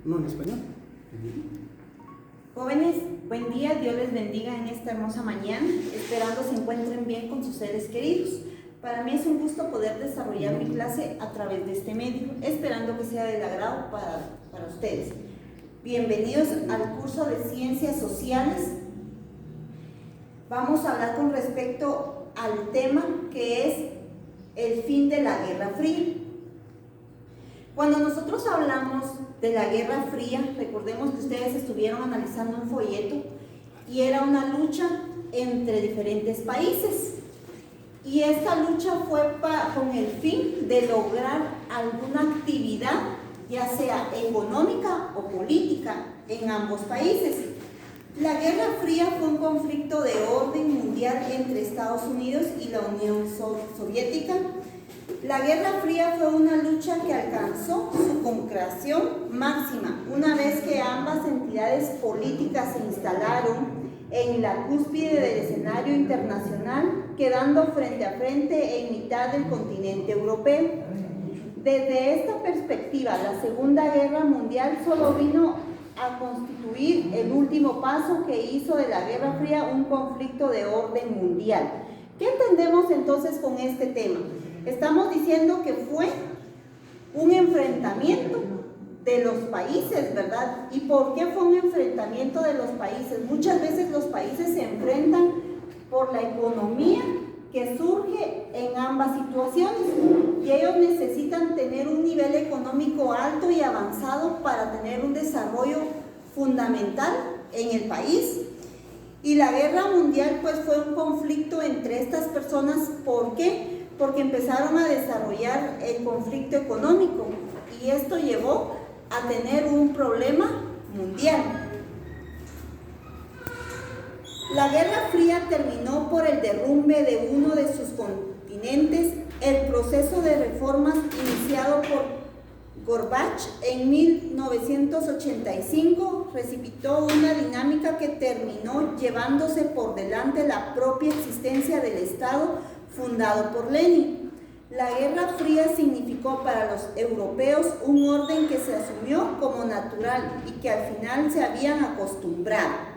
No, en español. Jóvenes, buen día, Dios les bendiga en esta hermosa mañana, esperando se encuentren bien con sus seres queridos. Para mí es un gusto poder desarrollar mi clase a través de este medio, esperando que sea del agrado para ustedes. Bienvenidos al curso de Ciencias Sociales. Vamos a hablar con respecto al tema que es el fin de la Guerra Fría. Cuando nosotros hablamos de la Guerra Fría, recordemos que ustedes estuvieron analizando un folleto y era una lucha entre diferentes países. Y esta lucha fue con el fin de lograr alguna actividad, ya sea económica o política, en ambos países. La Guerra Fría fue un conflicto de orden mundial entre Estados Unidos y la Unión Soviética. La Guerra Fría fue una lucha que alcanzó su concreción máxima una vez que ambas entidades políticas se instalaron en la cúspide del escenario internacional, quedando frente a frente en mitad del continente europeo. Desde esta perspectiva, la Segunda Guerra Mundial solo vino a constituir el último paso que hizo de la Guerra Fría un conflicto de orden mundial. ¿Qué entendemos entonces con este tema? Estamos diciendo que fue un enfrentamiento de los países, ¿verdad? ¿Y por qué fue un enfrentamiento de los países? Muchas veces los países se enfrentan por la economía que surge en ambas situaciones y ellos necesitan tener un nivel económico alto y avanzado para tener un desarrollo fundamental en el país. Y la guerra mundial pues fue un conflicto entre estas personas. ¿Por qué? Porque empezaron a desarrollar el conflicto económico y esto llevó a tener un problema mundial. La Guerra Fría terminó por el derrumbe de uno de sus continentes. El proceso de reformas iniciado por Gorbachev en 1985 precipitó una dinámica que terminó llevándose por delante la propia existencia del Estado fundado por Lenin. La Guerra Fría significó para los europeos un orden que se asumió como natural y que al final se habían acostumbrado.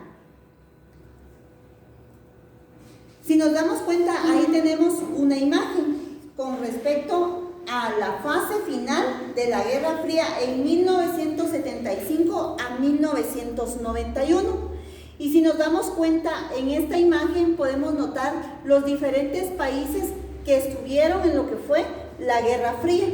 Si nos damos cuenta, ahí tenemos una imagen con respecto a la fase final de la Guerra Fría en 1975 a 1991. Y si nos damos cuenta, en esta imagen podemos notar los diferentes países que estuvieron en lo que fue la Guerra Fría.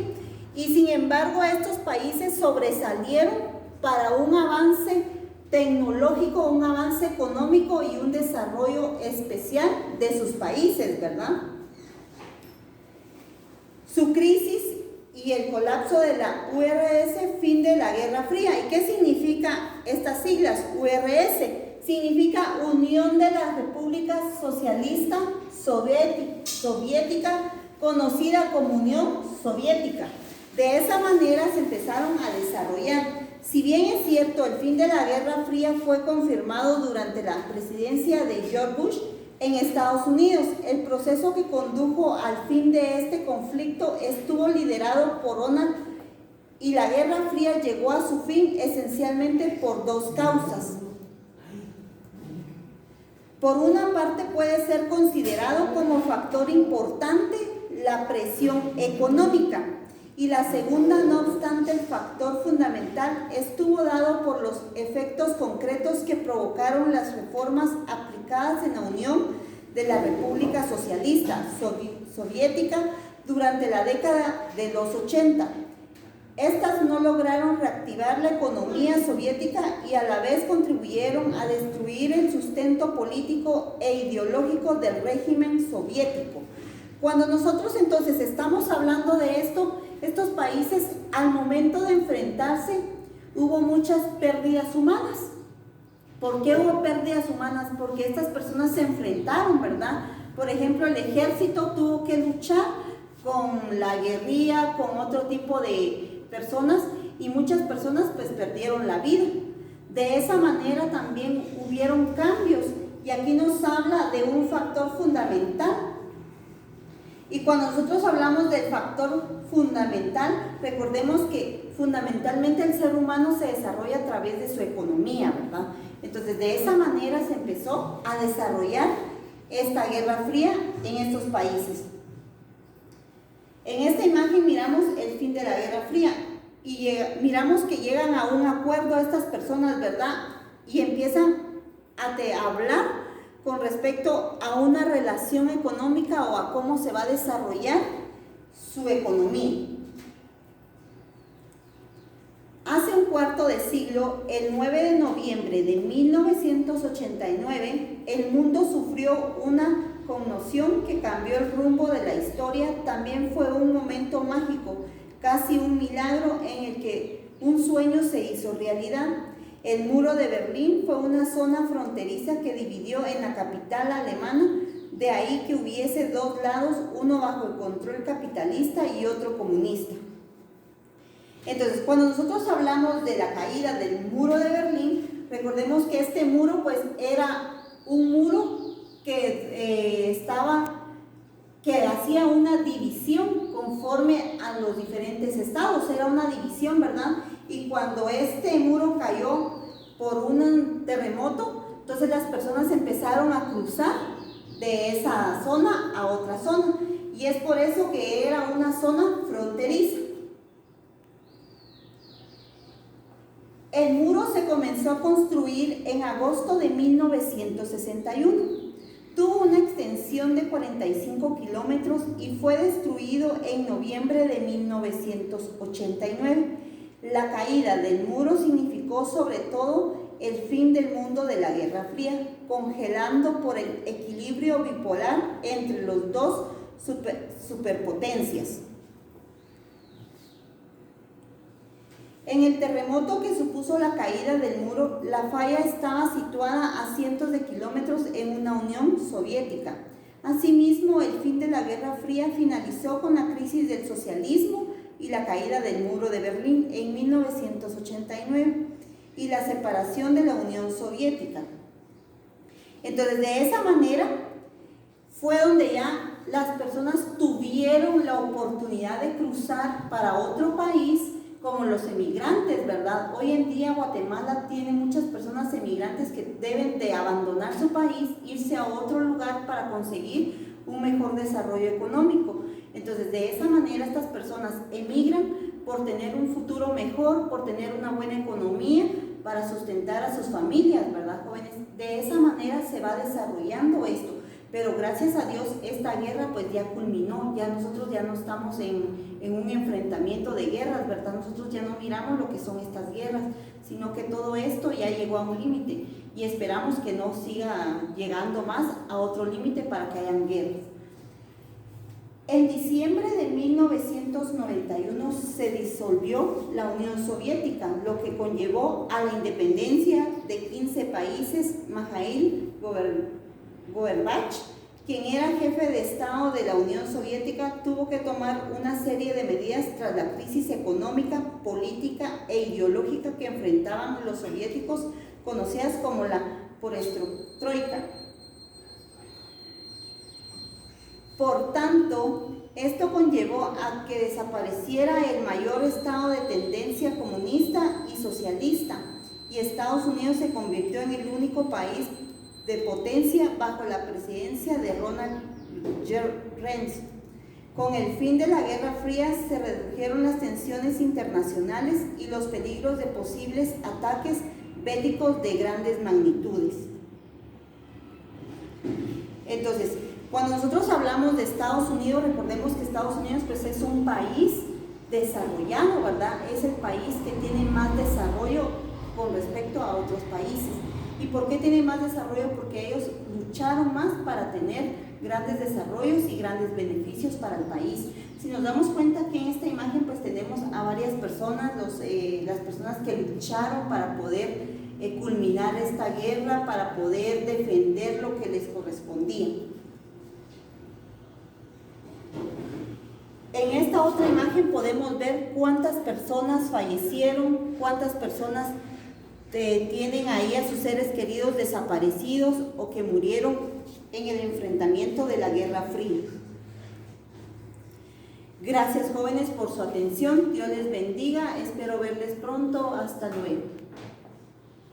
Y sin embargo, estos países sobresalieron para un avance tecnológico, un avance económico y un desarrollo especial de sus países, ¿verdad? Su crisis y el colapso de la URSS, fin de la Guerra Fría. ¿Y qué significa estas siglas? URSS significa Unión de las Repúblicas Socialistas Soviética, conocida como Unión Soviética. De esa manera se empezaron a desarrollar. Si bien es cierto, el fin de la Guerra Fría fue confirmado durante la presidencia de George Bush en Estados Unidos, el proceso que condujo al fin de este conflicto estuvo liderado por Ronald y la Guerra Fría llegó a su fin esencialmente por dos causas. Por una parte puede ser considerado como factor importante la presión económica y la segunda, no obstante, el factor fundamental estuvo dado por los efectos concretos que provocaron las reformas aplicadas en la Unión de la República Socialista Soviética durante la década de los 80. Estas no lograron reactivar la economía soviética y a la vez contribuyeron a destruir el sustento político e ideológico del régimen soviético. Cuando nosotros entonces estamos hablando de esto, estos países al momento de enfrentarse hubo muchas pérdidas humanas. ¿Por qué hubo pérdidas humanas? Porque estas personas se enfrentaron, ¿verdad? Por ejemplo, el ejército tuvo que luchar con la guerrilla, con otro tipo de personas y muchas personas pues perdieron la vida. De esa manera también hubieron cambios y aquí nos habla de un factor fundamental. Y cuando nosotros hablamos del factor fundamental, recordemos que fundamentalmente el ser humano se desarrolla a través de su economía, ¿verdad? Entonces, de esa manera se empezó a desarrollar esta Guerra Fría en estos países. En esta imagen miramos el fin de la Guerra Fría y miramos que llegan a un acuerdo estas personas, ¿verdad? Y empiezan a hablar con respecto a una relación económica o a cómo se va a desarrollar su economía. Hace un cuarto de siglo, el 9 de noviembre de 1989, el mundo sufrió una conmoción que cambió el rumbo de la historia. También fue un momento mágico, casi un milagro en el que un sueño se hizo realidad. El muro de Berlín fue una zona fronteriza que dividió en la capital alemana, de ahí que hubiese dos lados, uno bajo el control capitalista y otro comunista. Entonces, cuando nosotros hablamos de la caída del muro de Berlín, recordemos que este muro pues era un muro que hacía una división conforme a los diferentes estados, era una división, ¿verdad? Y cuando este muro cayó por un terremoto, entonces las personas empezaron a cruzar de esa zona a otra zona, y es por eso que era una zona fronteriza. El muro se comenzó a construir en agosto de 1961. Tuvo una extensión de 45 kilómetros y fue destruido en noviembre de 1989. La caída del muro significó sobre todo el fin del mundo de la Guerra Fría, congelando por el equilibrio bipolar entre los dos superpotencias. En el terremoto que supuso la caída del muro, la falla estaba situada a cientos de kilómetros en una Unión Soviética. Asimismo, el fin de la Guerra Fría finalizó con la crisis del socialismo y la caída del muro de Berlín en 1989 y la separación de la Unión Soviética. Entonces, de esa manera fue donde ya las personas tuvieron la oportunidad de cruzar para otro país, como los emigrantes, ¿verdad? Hoy en día Guatemala tiene muchas personas emigrantes que deben de abandonar su país, irse a otro lugar para conseguir un mejor desarrollo económico. Entonces, de esa manera estas personas emigran por tener un futuro mejor, por tener una buena economía, para sustentar a sus familias, ¿verdad, jóvenes? De esa manera se va desarrollando esto. Pero gracias a Dios esta guerra pues ya culminó, ya nosotros ya no estamos en un enfrentamiento de guerras, ¿verdad? Nosotros ya no miramos lo que son estas guerras, sino que todo esto ya llegó a un límite y esperamos que no siga llegando más a otro límite para que hayan guerras. En diciembre de 1991 se disolvió la Unión Soviética, lo que conllevó a la independencia de 15 países. Mikhail Gorbachev, quien era jefe de Estado de la Unión Soviética, tuvo que tomar una serie de medidas tras la crisis económica, política e ideológica que enfrentaban los soviéticos, conocidas como la perestroika. Por tanto, esto conllevó a que desapareciera el mayor estado de tendencia comunista y socialista, y Estados Unidos se convirtió en el único país de potencia bajo la presidencia de Ronald Reagan. Con el fin de la Guerra Fría se redujeron las tensiones internacionales y los peligros de posibles ataques bélicos de grandes magnitudes. Entonces, cuando nosotros hablamos de Estados Unidos, recordemos que Estados Unidos pues es un país desarrollado, ¿verdad? Es el país que tiene más desarrollo con respecto a otros países. ¿Y por qué tiene más desarrollo? Porque ellos lucharon más para tener grandes desarrollos y grandes beneficios para el país. Si nos damos cuenta que en esta imagen pues tenemos a varias personas, las personas que lucharon para poder culminar esta guerra, para poder defender lo que les correspondía. En esta otra imagen podemos ver cuántas personas fallecieron, cuántas personas tienen ahí a sus seres queridos desaparecidos o que murieron en el enfrentamiento de la Guerra Fría. Gracias, jóvenes, por su atención. Dios les bendiga. Espero verles pronto. Hasta luego.